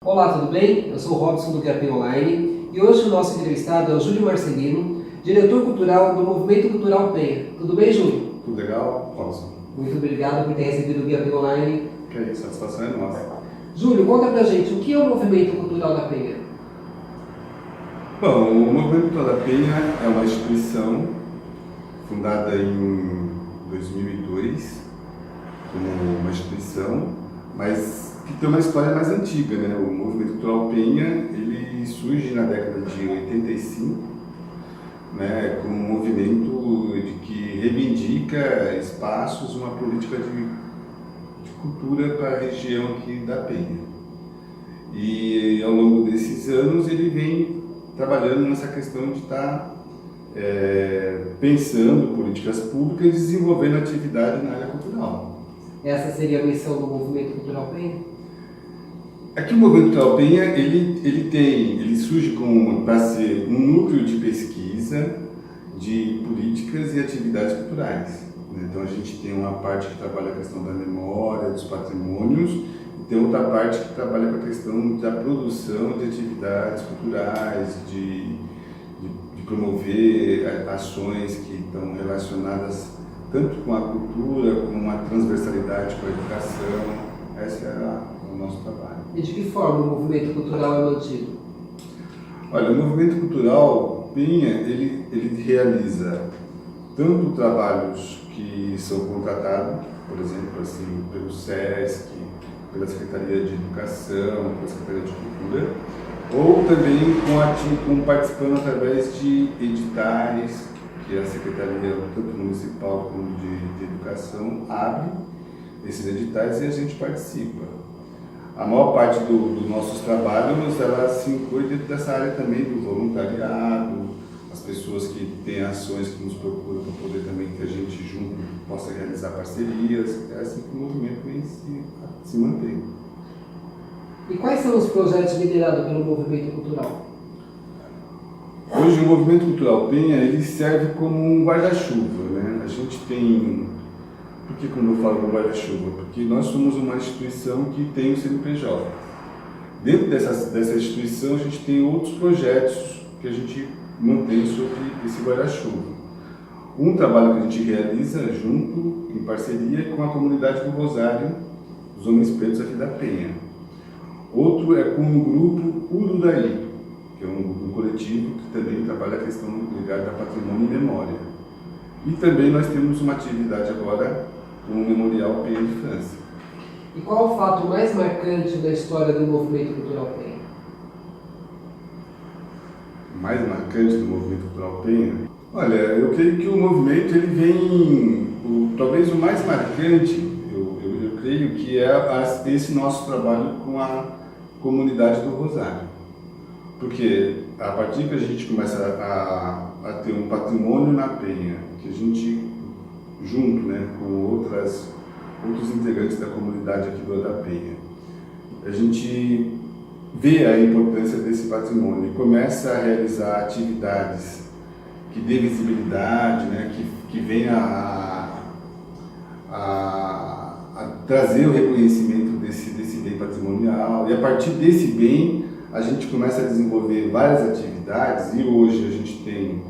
Olá, tudo bem? Eu sou o Robson do QAP Online e hoje o nosso entrevistado é o Júlio Marcelino, diretor cultural do Movimento Cultural Penha. Tudo bem, Júlio? Tudo legal, Robson? Muito obrigado por ter recebido o QAP Online. Que aí, satisfação é nossa. Júlio, conta pra gente, o que é o Movimento Cultural da Penha? Bom, o Movimento Cultural da Penha é uma instituição fundada em 2002 como uma instituição, mas que tem uma história mais antiga, né? O Movimento Cultural Penha, ele surge na década de 85, né, como um movimento que reivindica espaços, uma política de cultura para a região aqui da Penha. E ao longo desses anos ele vem trabalhando nessa questão de estar pensando políticas públicas e desenvolvendo atividade na área cultural. Essa seria a missão do Movimento Cultural Penha? Aqui o Movimento Cultural Penha, ele surge para ser um núcleo de pesquisa de políticas e atividades culturais. Então a gente tem uma parte que trabalha a questão da memória, dos patrimônios, e tem outra parte que trabalha com a questão da produção de atividades culturais, de promover ações que estão relacionadas tanto com a cultura, com a transversalidade com a educação. Esse é o nosso trabalho. E de que forma o movimento cultural é mantido? Olha, o movimento cultural Penha, ele realiza tanto trabalhos que são contratados, por exemplo, assim, pelo SESC, pela Secretaria de Educação, pela Secretaria de Cultura, ou também participando através de editais que a Secretaria, tanto municipal como de Educação, abre esses editais e a gente participa. A maior parte dos nossos trabalhos, ela se inclui dentro dessa área também do voluntariado, as pessoas que têm ações que nos procuram para poder também que a gente junto possa realizar parcerias, é assim que o movimento vem se mantém. E quais são os projetos liderados pelo movimento cultural? Hoje o Movimento Cultural Penha, ele serve como um guarda-chuva, né? A gente tem... Por que quando eu falo guarda-chuva? Porque nós somos uma instituição que tem o CNPJ. Dentro dessa instituição a gente tem outros projetos que a gente mantém sobre esse guarda-chuva. Um trabalho que a gente realiza junto, em parceria com a comunidade do Rosário, dos Homens Pretos aqui da Penha. Outro é com o grupo Ururaí, que é um coletivo que também trabalha a questão ligada a patrimônio e memória. E também nós temos uma atividade agora com o Memorial Penha de França. E qual o fato mais marcante da história do movimento cultural Penha? Mais marcante do movimento cultural Penha? Olha, eu creio que o movimento ele vem, talvez o mais marcante, eu creio que é esse nosso trabalho com a comunidade do Rosário. Porque a partir que a gente começa a ter um patrimônio na Penha, que a gente, junto, né, com outros integrantes da comunidade aqui da Penha, a gente vê a importância desse patrimônio e começa a realizar atividades que dê visibilidade, né, que venha a trazer o reconhecimento desse bem patrimonial, e a partir desse bem a gente começa a desenvolver várias atividades, e hoje a gente tem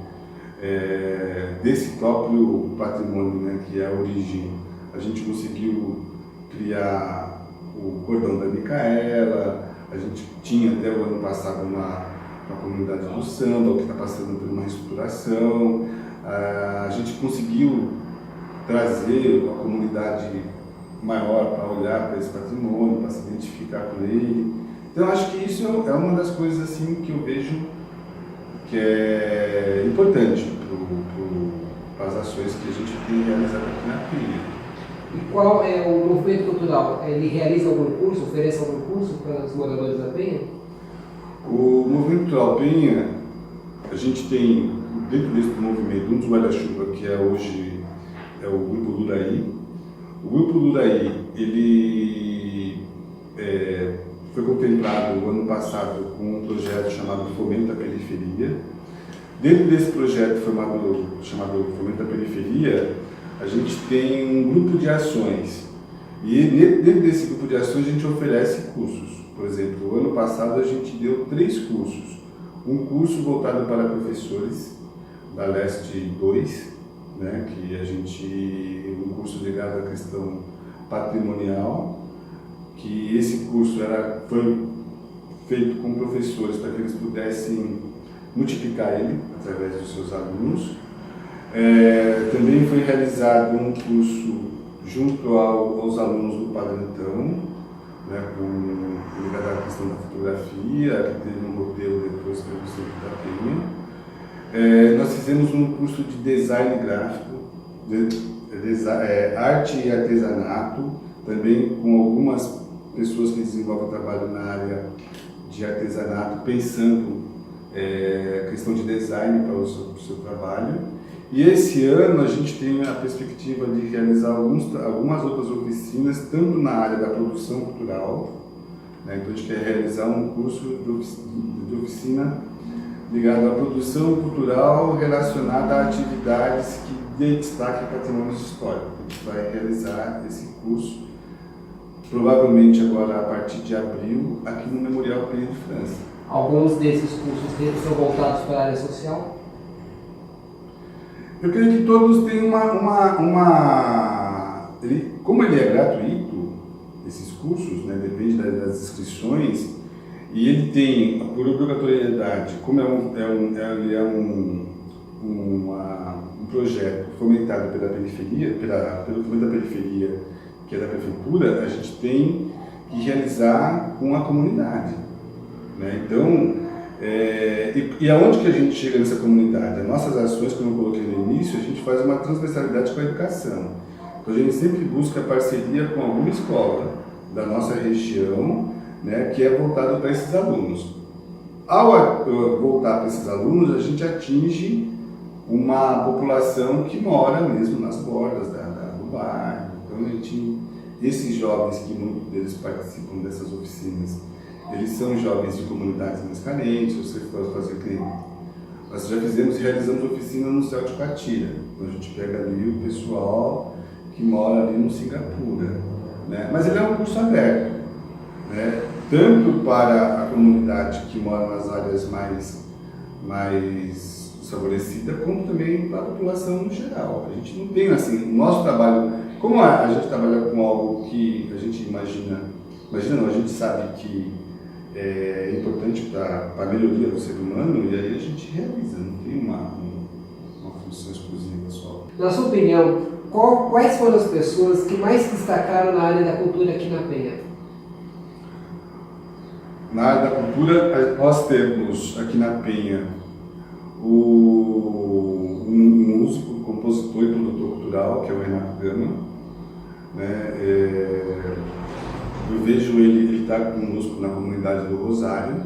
desse próprio patrimônio, né, que é a origem, a gente conseguiu criar o Cordão da Micaela, a gente tinha até o ano passado uma comunidade do samba, que está passando por uma reestruturação, a gente conseguiu trazer a comunidade maior para olhar para esse patrimônio, para se identificar com ele. Então acho que isso é uma das coisas assim que eu vejo que é importante para as ações que a gente tem realizado aqui na Penha. E qual é o movimento cultural? Ele realiza algum curso, oferece algum curso para os moradores da Penha? O Movimento Cultural Penha, a gente tem dentro desse movimento um dos guarda-chuva que hoje é o Grupo Ururaí. O Grupo Ururaí, ele foi contemplado o ano passado com um projeto chamado Fomento à Periferia. Dentro desse projeto chamado Fomento à Periferia, a gente tem um grupo de ações. E dentro desse grupo de ações a gente oferece cursos. Por exemplo, o ano passado a gente deu 3 cursos. Um curso voltado para professores da Leste 2, né, que um curso ligado à questão patrimonial, que esse curso foi feito com professores para que eles pudessem multiplicar ele através dos seus alunos. Também foi realizado um curso junto aos alunos do Padrantão, né, ligado à questão da fotografia, que teve um roteiro depois pelo Centro da Penha. Nós fizemos um curso de design gráfico, arte e artesanato, também com algumas pessoas que desenvolvem trabalho na área de artesanato, pensando questão de design para o seu trabalho. E esse ano a gente tem a perspectiva de realizar algumas outras oficinas, tanto na área da produção cultural, né? Então a gente quer realizar um curso de oficina ligado à produção cultural relacionada a atividades que dê destaque a patrimônios históricos. A gente vai realizar esse curso, provavelmente agora a partir de abril, aqui no Memorial Penha de França. Alguns desses cursos são voltados para a área social? Eu creio que todos têm como ele é gratuito, esses cursos, né, depende das inscrições, e ele tem, por obrigatoriedade, como ele é um projeto fomentado pela periferia, pelo fomento da periferia, que é da prefeitura, a gente tem que realizar com a comunidade, né? Então, e aonde que a gente chega nessa comunidade? As nossas ações, como eu coloquei no início, a gente faz uma transversalidade com a educação. Então a gente sempre busca parceria com alguma escola da nossa região, né, que é voltado para esses alunos. Ao voltar para esses alunos, a gente atinge uma população que mora mesmo nas bordas do bairro. Então esses jovens, que muitos deles participam dessas oficinas, eles são jovens de comunidades mais carentes. Você pode fazer que nós já realizamos oficina no Céu de Catira. Então a gente pega ali o pessoal que mora ali no Singapura, né? Mas ele é um curso aberto, né? Tanto para a comunidade que mora nas áreas mais desfavorecida, como também para a população no geral. A gente não tem assim, o nosso trabalho, como a gente trabalha com algo que a gente imagina não, a gente sabe que é importante para a melhoria do ser humano, e aí a gente realiza, não tem uma função exclusiva só. Na sua opinião, quais foram as pessoas que mais se destacaram na área da cultura aqui na Penha? Na área da cultura, nós temos aqui na Penha um músico, compositor e produtor cultural, que é o Renato Gama, né? Eu vejo ele está conosco na comunidade do Rosário,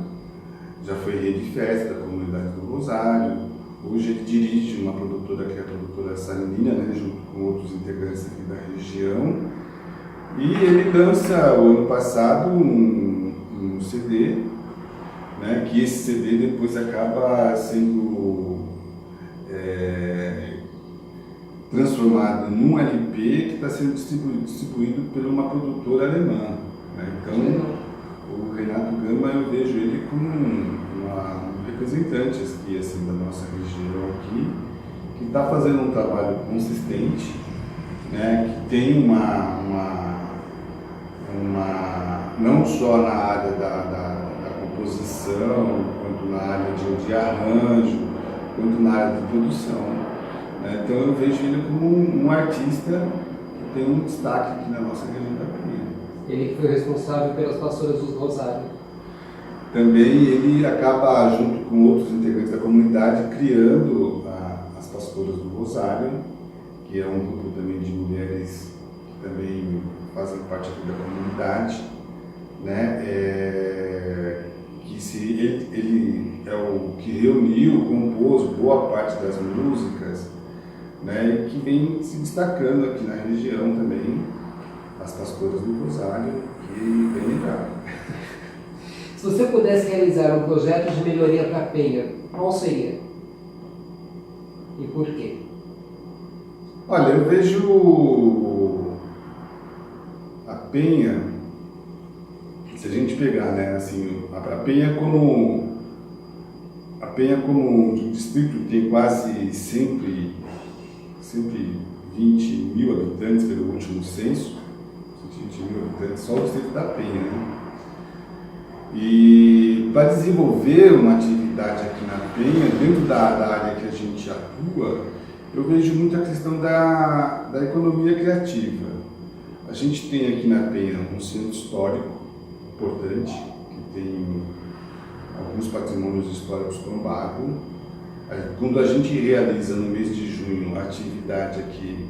já foi rei de festa da comunidade do Rosário. Hoje ele dirige uma produtora, que é a produtora Salinina, né, junto com outros integrantes aqui da região. E ele lança, o ano passado, um CD, né, que esse CD depois acaba sendo transformado num LP que está sendo distribuído por uma produtora alemã, né? Então, o Renato Gama, eu vejo ele como um representante aqui, assim, da nossa região aqui, que está fazendo um trabalho consistente, né, que tem não só na área da composição, quanto na área de arranjo, quanto na área de produção, né? Então eu vejo ele como um artista que tem um destaque aqui na nossa região da Penha. Ele foi responsável pelas pastoras do Rosário. Também ele acaba, junto com outros integrantes da comunidade, criando as pastoras do Rosário, que é um grupo também de mulheres que também fazem parte aqui da comunidade, né? Ele é o que reuniu, compôs boa parte das músicas, né? E que vem se destacando aqui na região também, as pastoras do Rosário, que bem legal. Se você pudesse realizar um projeto de melhoria para a Penha, qual seria? E por quê? Olha, eu vejo a Penha se a gente pegar, né, assim, a Penha como um distrito que tem quase 120 mil habitantes pelo último censo, 120 mil habitantes, só o distrito da Penha, né? E para desenvolver uma atividade aqui na Penha, dentro da área que a gente atua, eu vejo muito a questão da economia criativa. A gente tem aqui na Penha um centro histórico importante, que tem alguns patrimônios históricos tombados. Quando a gente realiza no mês de junho a atividade aqui,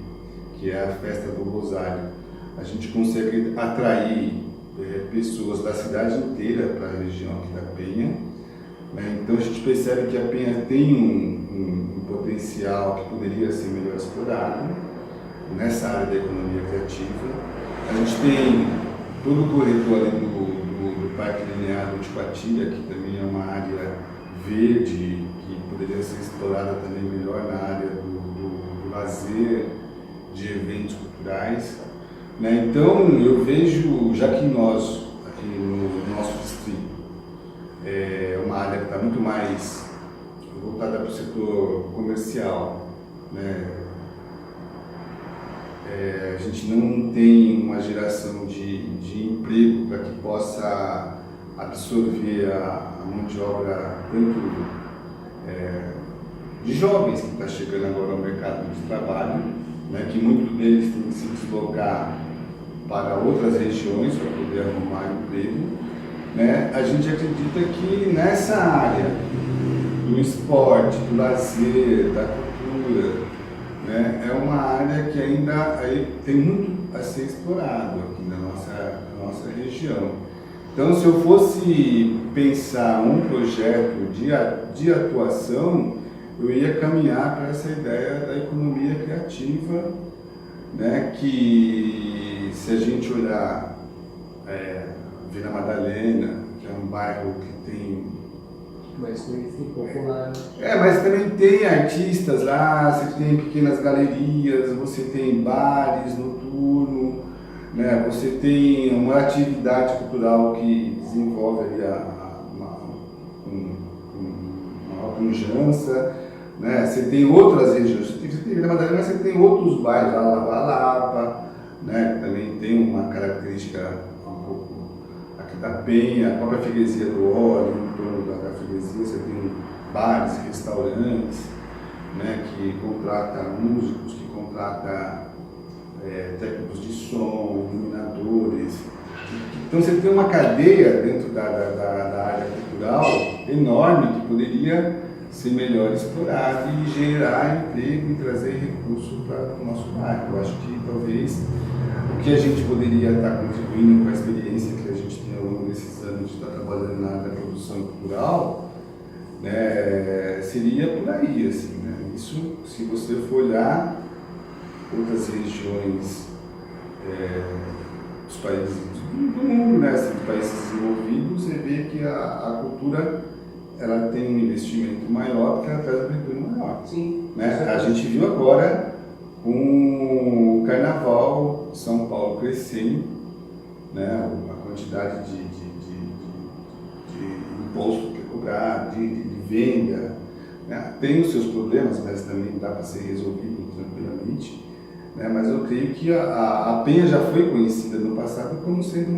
que é a Festa do Rosário, a gente consegue atrair pessoas da cidade inteira para a região aqui da Penha, né? Então a gente percebe que a Penha tem um potencial que poderia ser melhor explorado nessa área da economia criativa. A gente tem todo o corredor ali do Parque Linear do Tipatilha, que também é uma área verde, que poderia ser explorada também melhor na área do lazer, de eventos culturais, né? Então eu vejo, já que nós, aqui no nosso distrito, é uma área que está muito mais voltada para o setor comercial, né? A gente não tem uma geração de emprego para que possa absorver a mão de obra tanto de jovens que está chegando agora ao mercado de trabalho, né, que muitos deles têm que se deslocar para outras regiões para poder arrumar emprego, né? A gente acredita que nessa área do esporte, do lazer, da cultura, né, é uma área que ainda tem muito a ser explorado aqui na nossa região. Então, se eu fosse pensar um projeto de atuação, eu ia caminhar para essa ideia da economia criativa, né, que se a gente olhar Vila Madalena, que é um bairro que tem mais conhecido, popular. Mas também tem artistas lá, você tem pequenas galerias, você tem bares noturnos, né? Você tem uma atividade cultural que desenvolve ali uma pujança, né? Você tem outras regiões, você tem Vila Madalena, mas você tem outros bairros, lá Lava Lapa, né? Que também tem uma característica um pouco aqui da Penha, a própria freguesia do Óleo, em torno da freguesia você tem bares, restaurantes, né? Que contrata músicos, que contrata técnicos de som, iluminadores. Então você tem uma cadeia dentro da área cultural enorme que poderia ser melhor explorada e gerar emprego e trazer recursos para o nosso bairro. Eu acho que talvez o que a gente poderia estar contribuindo com a experiência que a gente tem ao longo desses anos de estar trabalhando na área da produção cultural, né, seria por aí, assim, né? Isso, se você for olhar outras regiões dos países do mundo, né, assim, dos países desenvolvidos, você vê que a cultura ela tem um investimento maior porque ela traz um retorno maior. Sim. Né? A gente viu agora com o Carnaval São Paulo crescendo, né, a quantidade de imposto que é cobrado, de venda, né? Tem os seus problemas, mas também dá para ser resolvido tranquilamente. Né? Mas eu creio que a Penha já foi conhecida no passado como sendo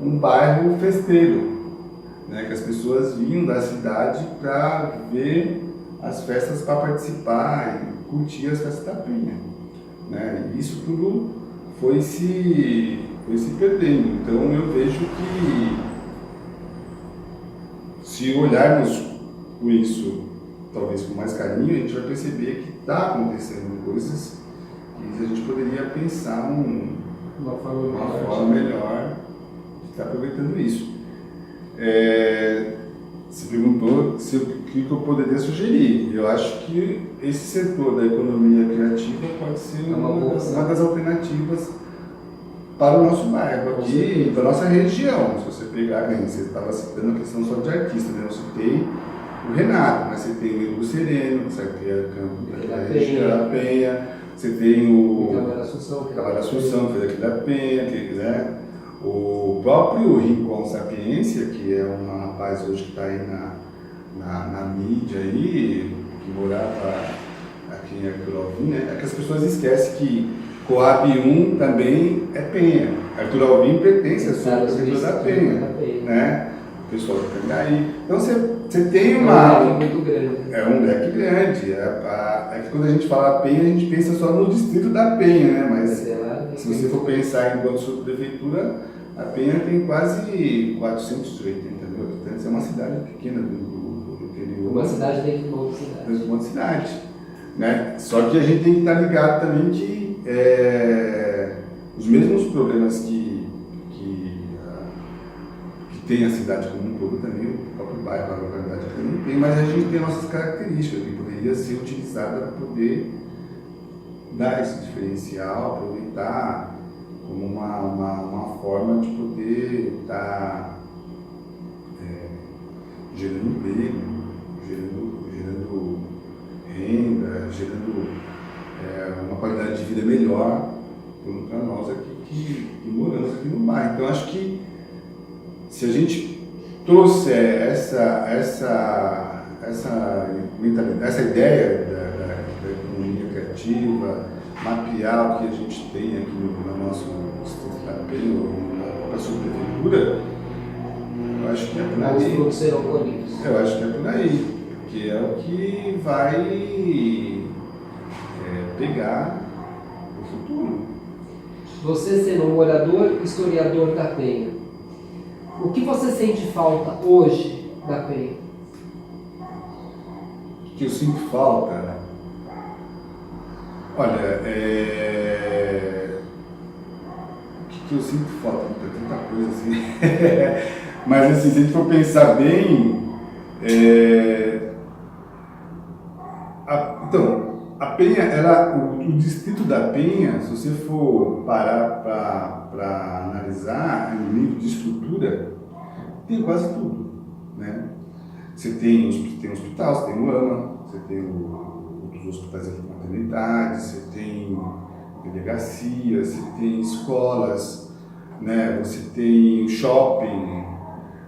um bairro festeiro, né? Que as pessoas vinham da cidade para ver as festas, para participar e curtir as festas da Penha. Né? E isso tudo foi se perdendo. Então eu vejo que, se olharmos com isso, talvez com mais carinho, a gente vai perceber que está acontecendo coisas que a gente poderia pensar uma forma melhor de estar aproveitando isso. Você perguntou o que eu poderia sugerir. Eu acho que esse setor da economia criativa pode ser uma das alternativas para o nosso bairro aqui, para a nossa região. Se você pegar, você estava citando a questão só de artista, né? Eu citei o Renato, mas você tem o Edu Sereno, que é campo da região da Penha, você tem o Camarada Assunção, que é daqui da Penha, O próprio Rincon Sapiência, que é um rapaz hoje que está aí na mídia aí, que morava aqui em Arthur Alvim, né? É que as pessoas esquecem que Coab 1 também é Penha. Arthur Alvim pertence à prefeitura da Penha, né? O pessoal do Candaí. Então você tem uma... É um leque muito grande. É um leque grande. É que quando a gente fala Penha, a gente pensa só no distrito da Penha, né? Mas se você for pensar enquanto subprefeitura, a Penha tem quase 480 mil habitantes. É uma cidade pequena do interior. Uma cidade dentro de uma outra cidade. Dentro de uma cidade, né? Só que a gente tem que estar ligado também que os mesmos problemas que tem a cidade como um todo também, o próprio bairro, a localidade também tem, mas a gente tem nossas características que poderia ser utilizada para poder dar esse diferencial, aproveitar como uma forma de poder estar gerando emprego, gerando renda, gerando uma qualidade de vida melhor para nós aqui que moramos aqui no bairro. Então acho que se a gente trouxer essa mentalidade, essa ideia da economia criativa, mapear o que a gente tem aqui no nosso distrito da Penha, ou na subprefeitura, eu acho que é por aí. Os frutos serão colhidos. Eu acho que é por aí, porque é o que vai pegar o futuro. Você sendo um morador, historiador da Penha, o que você sente falta hoje da Penha? O que eu sinto falta? Olha, o que eu sinto falta? Tem tanta coisa assim. Mas assim, se a gente for pensar bem, a Penha, o distrito da Penha, se você for parar para analisar em nível de estrutura, tem quase tudo, né? Você tem hospital, você tem o AMA, você tem os hospitais aqui com maternidade, você tem delegacia, você tem escolas, né? Você tem o shopping,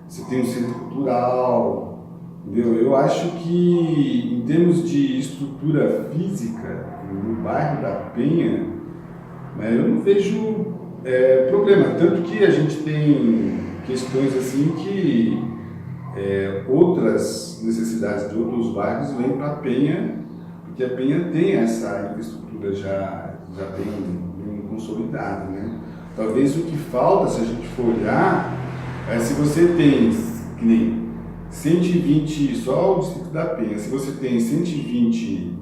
você tem um centro cultural, entendeu? Eu acho que, em termos de estrutura física, no bairro da Penha, né, eu não vejo problema. Tanto que a gente tem questões assim que outras necessidades de outros bairros vêm para a Penha, porque a Penha tem essa infraestrutura já bem consolidada, né? Talvez o que falta, se a gente for olhar, se você tem, que nem 120, só o distrito da Penha, se você tem 120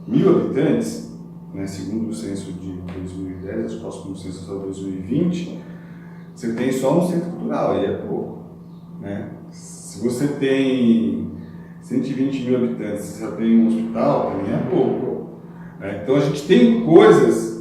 mil habitantes, né, segundo o censo de 2010, os próximos censos são 2020, você tem só um centro cultural, aí é pouco, né? Se você tem 120 mil habitantes e só tem um hospital, também é pouco, né? Então a gente tem coisas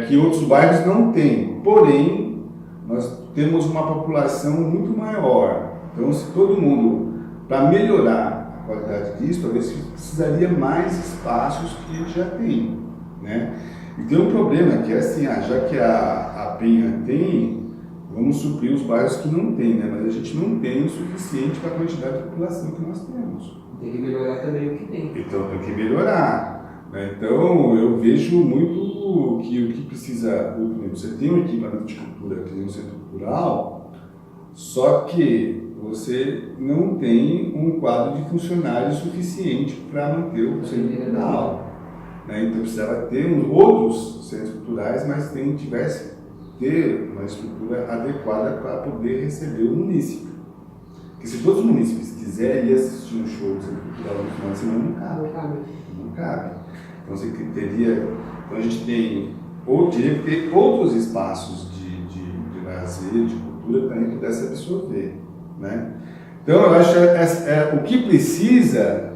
que outros bairros não têm, porém nós temos uma população muito maior. Então, se todo mundo, para melhorar a qualidade disso, talvez precisaria mais espaços que a gente já tem, né? E tem um problema que é assim, já que a Penha tem, vamos suprir os bairros que não tem, né? Mas a gente não tem o suficiente para a quantidade de população que nós temos. Tem que melhorar também o que tem. Então tem que melhorar, né? Então eu vejo muito que o que precisa, por exemplo, você tem um equipamento de cultura que tem um centro cultural, só que você não tem um quadro de funcionários suficiente para manter o centro cultural, né? Então precisava ter outros centros culturais, mas tivesse ter uma estrutura adequada para poder receber o munícipe. Porque se todos os munícipes quiserem ir assistir um show do centro cultural no final de semana, não cabe. Então você teria, então a gente teria que ter outros espaços de lazer, de cultura para que pudesse absorver, né? Então eu acho que o que precisa,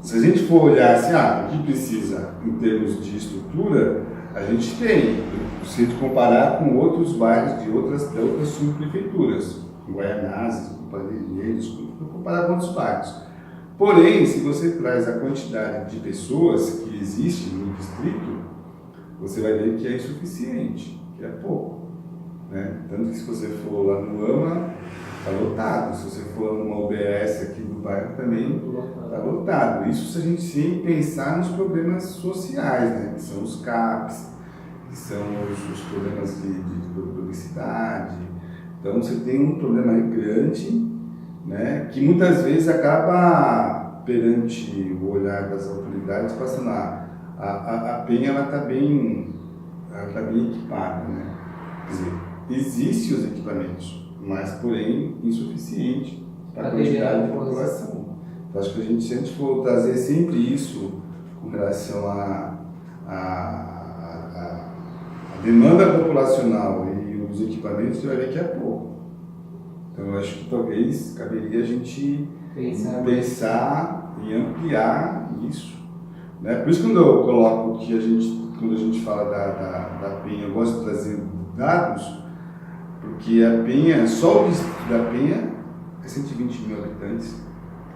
se a gente for olhar assim, o que precisa em termos de estrutura, a gente tem, se a gente comparar com outros bairros de outras subprefeituras, Guaianazes, Padrinheiros, comparar com outros bairros. Porém, se você traz a quantidade de pessoas que existe no distrito, você vai ver que é insuficiente, que é pouco, né? Tanto que se você for lá no AMA, está lotado. Se você for numa UBS aqui do bairro também está lotado. Isso se a gente sim pensar nos problemas sociais, né? Que são os CAPs, que são os problemas de publicidade. Então você tem um problema aí grande, né? Que muitas vezes acaba perante o olhar das autoridades passando a Penha, ela está bem equipada, né? Quer dizer, existem os equipamentos, mas porém insuficiente para a quantidade de população. Então, acho que se a gente for trazer sempre isso com relação à demanda populacional e os equipamentos, você vai ver que é pouco. Então, eu acho que talvez caberia a gente pensar em ampliar isso, né? Por isso, quando eu coloco que quando a gente fala da Penha, eu gosto de trazer dados, porque a Penha, só o distrito da Penha é 120 mil habitantes,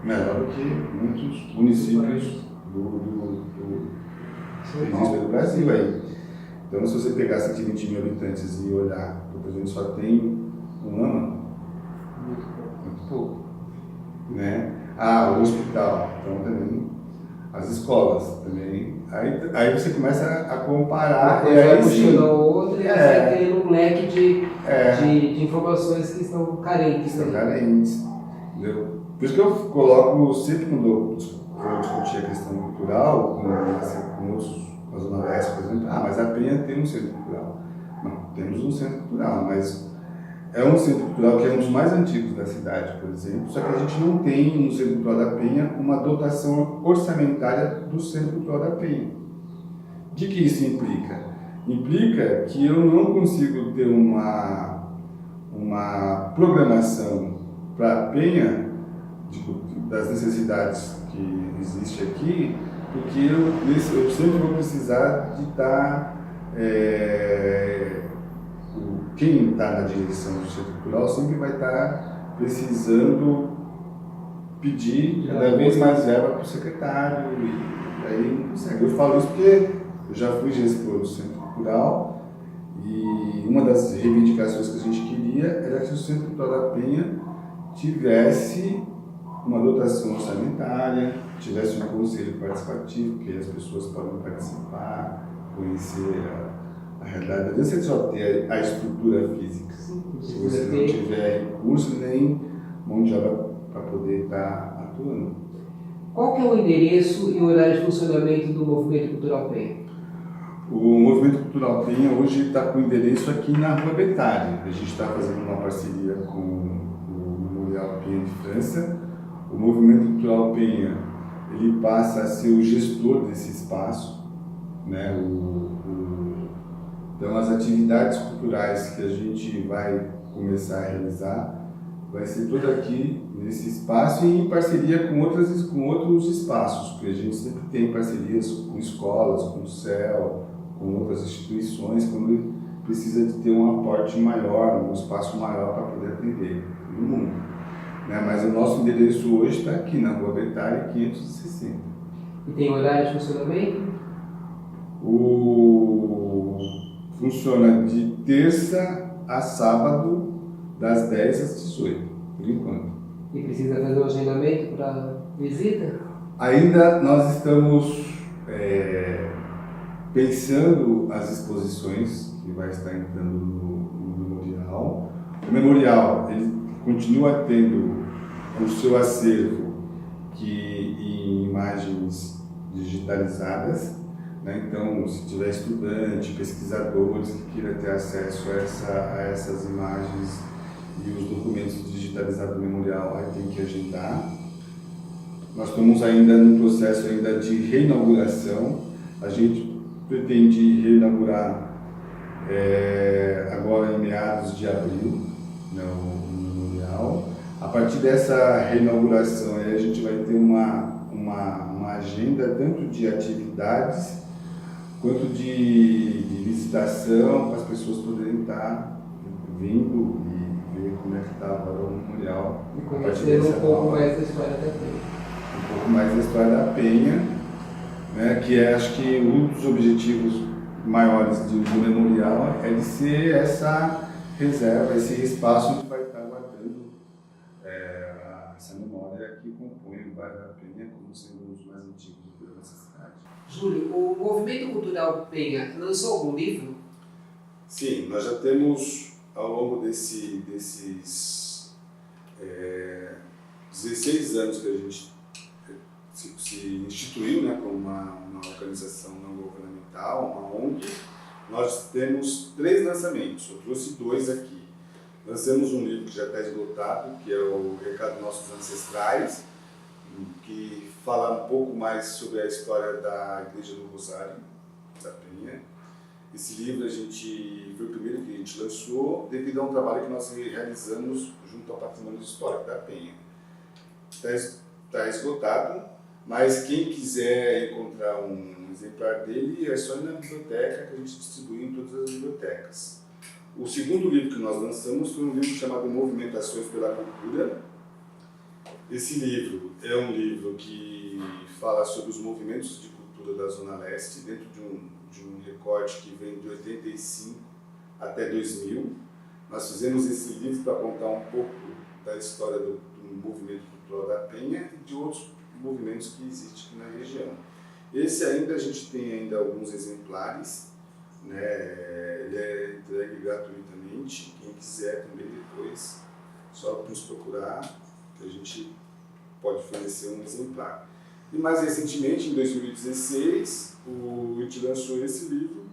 melhor do que muitos municípios do Brasil aí. Então, se você pegar 120 mil habitantes e olhar, porque a gente só tem um AMA, muito pouco, né? O hospital, então também, as escolas também, aí você começa a comparar, e aí puxando a outra, e você vai tendo um leque de informações que estão carentes. Entendeu? Por isso que eu coloco sempre quando eu discutir a questão cultural, com outros, na Zona Leste, por exemplo, mas a Penha tem um centro cultural. Não, temos um centro cultural, mas é um centro cultural que é um dos mais antigos da cidade, por exemplo, só que a gente não tem no Centro Cultural da Penha uma dotação orçamentária do Centro Cultural da Penha. O que isso implica? Implica que eu não consigo ter uma programação para a Penha, das necessidades que existem aqui, porque eu sempre vou precisar de estar... quem está na direção do Centro Cultural sempre vai estar precisando pedir cada vez mais verba para o secretário, e aí não consegue. Eu falo isso porque eu já fui gestor do Centro Cultural e uma das reivindicações que a gente queria era que o Centro Cultural da Penha tivesse uma dotação orçamentária, tivesse um conselho participativo, que as pessoas podem participar, conhecer a realidade. Às vezes você só tem a estrutura física, se você não tiver recurso nem mão de obra para poder estar atuando. Qual que é o endereço e o horário de funcionamento do Movimento Cultural Penha? O Movimento Cultural Penha hoje está com endereço aqui na Rua Betari. A gente está fazendo uma parceria com o Memorial Penha de França. O Movimento Cultural Penha, ele passa a ser o gestor desse espaço, né? Então, as atividades culturais que a gente vai começar a realizar vai ser toda aqui nesse espaço e em parceria com outros espaços, porque a gente sempre tem parcerias com escolas, com o CEL, com outras instituições, quando precisa de ter um aporte maior, um espaço maior para poder atender todo mundo. Né? Mas o nosso endereço hoje está aqui na Rua Betari 560. E tem horário de funcionamento? Funciona de terça a sábado, das 10 às 18, por enquanto. E precisa fazer um agendamento para visita? Ainda nós estamos pensando as exposições que vai estar entrando no memorial. O memorial ele continua tendo o seu acervo em imagens digitalizadas. Então, se tiver estudante, pesquisadores que queiram ter acesso a essas imagens e os documentos digitalizados do memorial, aí tem que agendar. Nós estamos ainda no processo de reinauguração. A gente pretende reinaugurar agora em meados de abril, né, o memorial. A partir dessa reinauguração, aí a gente vai ter uma agenda tanto de atividades quanto de visitação, para as pessoas poderem estar vindo e ver como é que está agora o memorial. E conhecer um pouco mais da história da Penha. Um pouco mais da história da Penha, né, que acho que um dos objetivos maiores do memorial é de ser reserva esse espaço onde vai estar guardando essa memória que compõe o bairro da Penha como sendo um dos mais antigos da nossa cidade. Júlio, o Movimento Cultural Penha lançou algum livro? Sim, nós já temos ao longo desses 16 anos que a gente se instituiu, né, como uma organização não governamental, uma ONG, nós temos 3 lançamentos. Eu trouxe 2 aqui. Lançamos um livro que já está esgotado, que é o Recado dos Nossos Ancestrais, que fala um pouco mais sobre a história da Igreja do Rosário, da Penha. Esse livro foi o primeiro que a gente lançou devido a um trabalho que nós realizamos junto ao Patrimônio Histórico da Penha. Está esgotado, mas quem quiser encontrar um exemplar dele é só ir na biblioteca, que a gente distribui em todas as bibliotecas. O segundo livro que nós lançamos foi um livro chamado Movimentações pela Cultura. Esse livro é um livro que fala sobre os movimentos de cultura da Zona Leste, dentro de um recorte que vem de 85 até 2000. Nós fizemos esse livro para contar um pouco da história do movimento cultural da Penha e de outros movimentos que existem aqui na região. Esse ainda, a gente tem ainda alguns exemplares, né? Ele é entregue gratuitamente, quem quiser também depois, só nos procurar, que a gente pode fornecer um exemplar. E mais recentemente, em 2016, a gente lançou esse livro,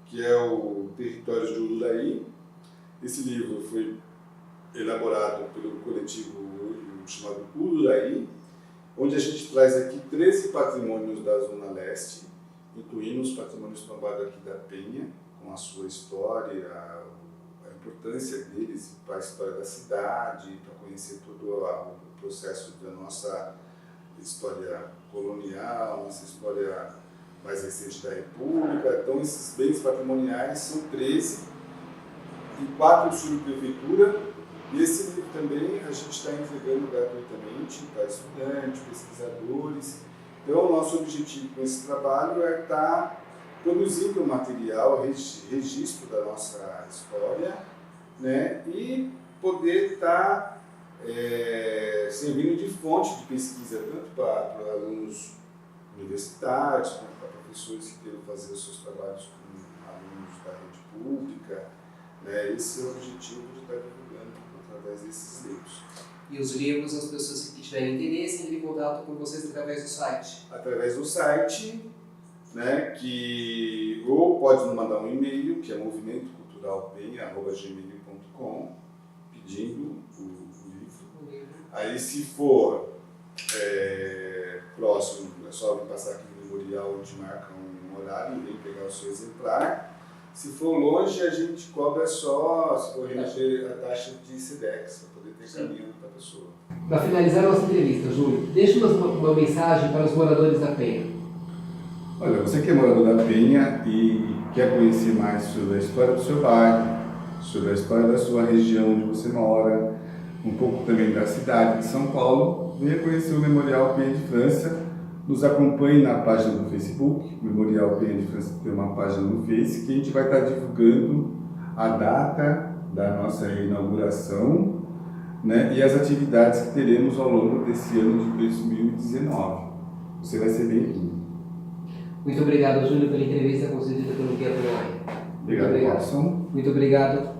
que é o Territórios de Ururaí. Esse livro foi elaborado pelo coletivo chamado Ururaí, onde a gente traz aqui 13 patrimônios da Zona Leste, incluindo os patrimônios tombados aqui da Penha, com a sua história, a importância deles para a história da cidade, para conhecer todo o processo da nossa história colonial, nossa história mais recente da República. Então, esses bens patrimoniais são 13, e 4 de subprefeitura. E esse livro também a gente está entregando gratuitamente para estudantes, pesquisadores. Então, o nosso objetivo com esse trabalho é estar produzindo um material, registro da nossa história, né, e poder estar servindo de fonte de pesquisa, tanto para alunos universitários, quanto para professores que queiram fazer os seus trabalhos com alunos da rede pública. Né. Esse é o objetivo de estar divulgando através desses livros. E os livros, as pessoas que tiverem interesse, entram em contato com vocês através do site? Através do site, né, que ou pode nos mandar um e-mail, que é movimentoculturalpenha@gmail.com, pedindo o livro. Aí, se for próximo, é só vir passar aqui no memorial, onde marca um horário e vem pegar o seu exemplar. Se for longe, a gente cobra só, se for remeter, a taxa de SEDEX, para poder ter caminho para a pessoa. Para finalizar a nossa entrevista, Júlio, deixa uma mensagem para os moradores da Penha. Olha, você que é morador da Penha e quer conhecer mais sobre a história do seu bairro, sobre a história da sua região onde você mora, um pouco também da cidade de São Paulo, venha conhecer o Memorial Penha de França. Nos acompanhe na página do Facebook, Memorial Penha de França tem uma página no Face, que a gente vai estar divulgando a data da nossa inauguração, né, e as atividades que teremos ao longo desse ano de 2019. Você vai ser bem-vindo. Muito obrigado, Júlio, pela entrevista concedida pelo Guia Penha. Obrigado, Watson. Muito obrigado.